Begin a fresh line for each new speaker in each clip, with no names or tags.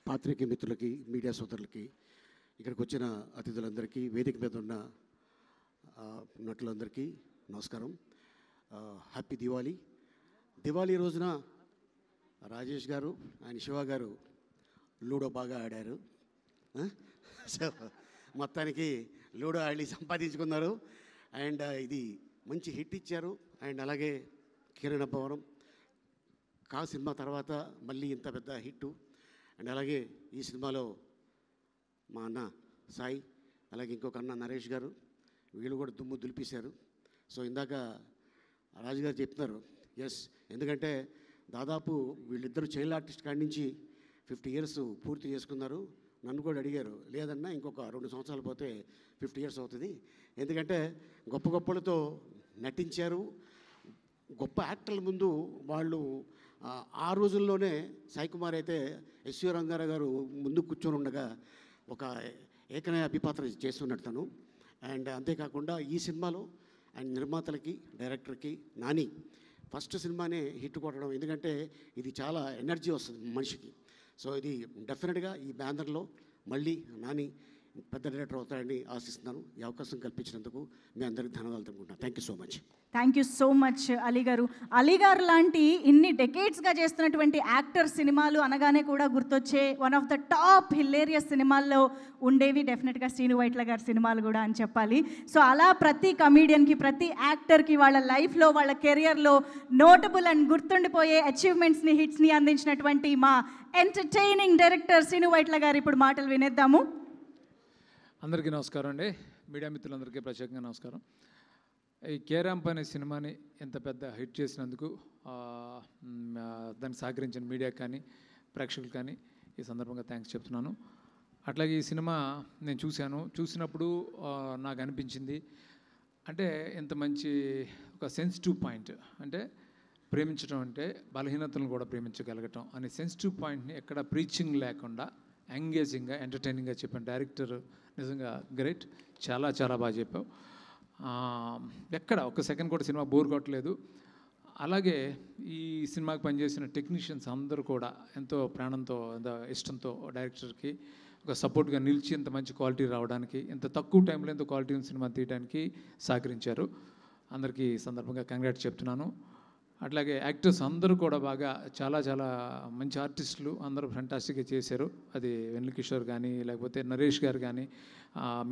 పాత్రికేయ మిత్రులకి, మీడియా సోదరులకి, ఇక్కడికి వచ్చిన అతిథులందరికీ, వేదిక మీద ఉన్న నటులందరికీ నమస్కారం. హ్యాపీ దివాళీ. దివాళీ రోజున రాజేష్ గారు ఆయన శివ గారు లూడో బాగా ఆడారు. సో మొత్తానికి లూడో ఆడి సంపాదించుకున్నారు. అండ్ ఇది మంచి హిట్ ఇచ్చారు. అండ్ అలాగే కిరణ్ భవనం కా సినిమా తర్వాత మళ్ళీ ఇంత పెద్ద హిట్టు. అండ్ అలాగే ఈ సినిమాలో మా అన్న సాయి, అలాగే ఇంకొక అన్న నరేష్ గారు, వీళ్ళు కూడా దుమ్ము దులిపేశారు. సో ఇందాక రాజుగారు చెప్తున్నారు, ఎస్, ఎందుకంటే దాదాపు వీళ్ళిద్దరూ చైల్డ్ ఆర్టిస్ట్ కాడి నుంచి 50 years పూర్తి చేసుకున్నారు. నన్ను కూడా అడిగారు, లేదన్నా ఇంకొక 2 సంవత్సరాలు పోతే 50 years అవుతుంది, ఎందుకంటే గొప్ప గొప్పలతో నటించారు. గొప్ప యాక్టర్ల ముందు వాళ్ళు ఆ రోజుల్లోనే సాయి కుమార్ అయితే ఎస్వి రంగారావు గారు ముందు కూర్చొని ఉండగా ఒక ఏకనయ అభిపాత్ర చేస్తున్నాడు తను. అండ్ అంతేకాకుండా ఈ సినిమాలో అండ్ నిర్మాతలకి, డైరెక్టర్కి, నాని ఫస్ట్ సినిమానే హిట్ కొట్టడం, ఎందుకంటే ఇది చాలా ఎనర్జీ వస్తుంది మనిషికి. సో ఇది డెఫినెట్గా ఈ బ్యానర్లో మళ్ళీ నాని పెద్ద డైరెక్టర్ అవుతాడని ఆశిస్తున్నాను. ఈ అవకాశం కల్పించినందుకు మీ అందరికీ ధన్యవాదాలు తెలుపుకుంటున్నాను. Thank you so much.
Thank you so much Ali గారు. అలీ గారు లాంటి ఇన్ని డెకేడ్స్గా చేస్తున్నటువంటి యాక్టర్ సినిమాలు అనగానే కూడా గుర్తొచ్చే one of the top hilarious సినిమాల్లో ఉండేవి డెఫినెట్గా శ్రీను వైట్ల గారి సినిమాలు కూడా అని చెప్పాలి. సో అలా ప్రతి కమీడియన్కి, ప్రతి యాక్టర్కి వాళ్ళ లైఫ్లో, వాళ్ళ కెరియర్లో నోటబుల్ అండ్ గుర్తుండిపోయే అచీవ్మెంట్స్ని, హిట్స్ని అందించినటువంటి మా ఎంటర్టైనింగ్ డైరెక్టర్ శ్రీను వైట్ల గారు ఇప్పుడు మాటలు వినేద్దాము.
అందరికీ నమస్కారం అండి. మీడియా మిత్రులందరికీ ప్రత్యేకంగా నమస్కారం. ఈ కేరాంప్ అనే సినిమాని ఎంత పెద్ద హిట్ చేసినందుకు దానికి సహకరించిన మీడియాకి కానీ, ప్రేక్షకులు కానీ ఈ సందర్భంగా థ్యాంక్స్ చెప్తున్నాను. అట్లాగే ఈ సినిమా నేను చూసినప్పుడు నాకు అనిపించింది, అంటే ఇంత మంచి ఒక సెన్సిటివ్ పాయింట్, అంటే ప్రేమించడం అంటే బలహీనతలను కూడా ప్రేమించగలగటం అనే సెన్సిటివ్ పాయింట్ని ఎక్కడ ప్రీచింగ్ లేకుండా ఎంగేజింగ్గా, ఎంటర్టైనింగ్గా చెప్పాను. డైరెక్టర్ నిజంగా గ్రేట్, చాలా చాలా బాగా చెప్పావు. ఎక్కడ ఒక సెకండ్ కూడా సినిమా బోర్ కొట్టలేదు. అలాగే ఈ సినిమాకి పనిచేసిన టెక్నీషియన్స్ అందరూ కూడా ఎంతో ప్రాణంతో, ఇష్టంతో డైరెక్టర్కి ఒక సపోర్ట్గా నిలిచి ఇంత మంచి క్వాలిటీ రావడానికి, ఇంత తక్కువ టైంలో ఇంత క్వాలిటీ సినిమా తీయడానికి సహకరించారు. అందరికీ ఈ సందర్భంగా కంగ్రాట్స్ చెప్తున్నాను. అట్లాగే యాక్టర్స్ అందరూ కూడా బాగా చాలా చాలా మంచి ఆర్టిస్టులు అందరూ ఫెంటాస్టిక్గా చేశారు. అది వెన్నెల కిషోర్ కానీ, లేకపోతే నరేష్ గారు కానీ,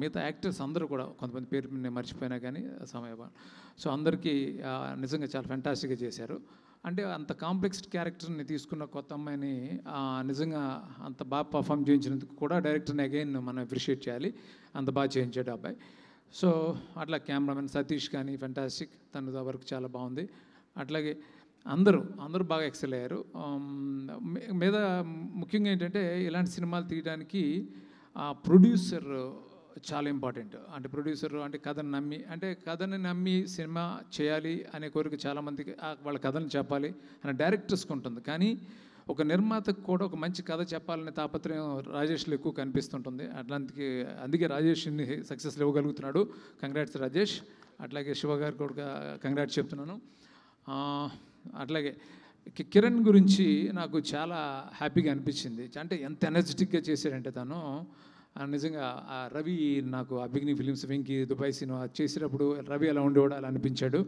మిగతా యాక్టర్స్ అందరూ కూడా, కొంతమంది పేరు నేను మర్చిపోయినా కానీ సమయం. సో అందరికీ నిజంగా చాలా ఫెంటాస్టిక్గా చేశారు. అంటే అంత కాంప్లెక్స్ క్యారెక్టర్ని తీసుకున్న కొత్త అమ్మాయిని నిజంగా అంత బాగా పర్ఫామ్ చేయించినందుకు కూడా డైరెక్టర్ని అగైన్ మనం అప్రిషియేట్ చేయాలి. అంత బాగా చేయించాడు అబ్బాయి. సో అట్లా కెమెరామెన్ సతీష్ కానీ ఫెంటాస్టిక్, తన వర్క్ చాలా బాగుంది. అట్లాగే అందరూ బాగా ఎక్సెల్ అయ్యారు. మీద ముఖ్యంగా ఏంటంటే ఇలాంటి సినిమాలు తీయడానికి ప్రొడ్యూసర్ చాలా ఇంపార్టెంట్. అంటే ప్రొడ్యూసర్ అంటే కథని నమ్మి సినిమా చేయాలి అనే కోరిక చాలామందికి, వాళ్ళ కథను చెప్పాలి అనే డైరెక్టర్స్కి ఉంటుంది. కానీ ఒక నిర్మాతకు కూడా ఒక మంచి కథ చెప్పాలనే తాపత్రయం రాజేష్లో ఎక్కువ కనిపిస్తుంటుంది. అందుకే రాజేష్ ఇన్ని సక్సెస్లు ఇవ్వగలుగుతున్నాడు. కంగ్రాట్స్ రాజేష్. అట్లాగే శివ గారు కూడా కంగ్రాట్స్ చెప్తున్నాను. అట్లాగే కిరణ్ గురించి నాకు చాలా హ్యాపీగా అనిపించింది. అంటే ఎంత ఎనర్జెటిక్గా చేశాడంటే తను నిజంగా రవి, నాకు అభిజ్ఞ ఫిలిమ్స్ వెంకీ దుబాయ్ సినిమా చేసేటప్పుడు రవి ఎలా ఉండేవాడు అలా అనిపించాడు.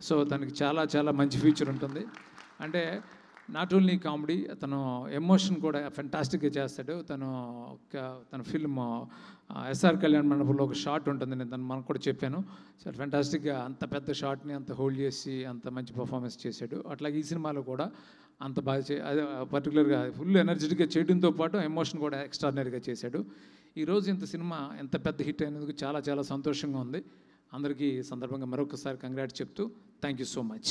సో తనకి చాలా చాలా మంచి ఫ్యూచర్ ఉంటుంది. అంటే నాట్ ఓన్లీ కామెడీ, తను ఎమోషన్ కూడా ఫెంటాస్టిక్గా చేస్తాడు. తన ఫిల్మ్ ఎస్ఆర్ కళ్యాణ్ మండపంలో ఒక షాట్ ఉంటుంది, నేను మనకు కూడా చెప్పాను. సో ఫెంటాస్టిక్గా అంత పెద్ద షాట్ని అంత హోల్డ్ చేసి అంత మంచి పర్ఫార్మెన్స్ చేశాడు. అట్లాగే ఈ సినిమాలో కూడా అంత బాగా అదే పర్టికులర్గా ఫుల్ ఎనర్జెటిక్గా చేయడంతో పాటు ఎమోషన్ కూడా ఎక్స్ట్రాడినరీగా చేశాడు. ఈరోజు ఇంత సినిమా ఎంత పెద్ద హిట్ అయినందుకు చాలా చాలా సంతోషంగా ఉంది. అందరికీ ఈ సందర్భంగా మరొకసారి కంగ్రాట్స్ చెప్తూ థ్యాంక్ యూ సో మచ్.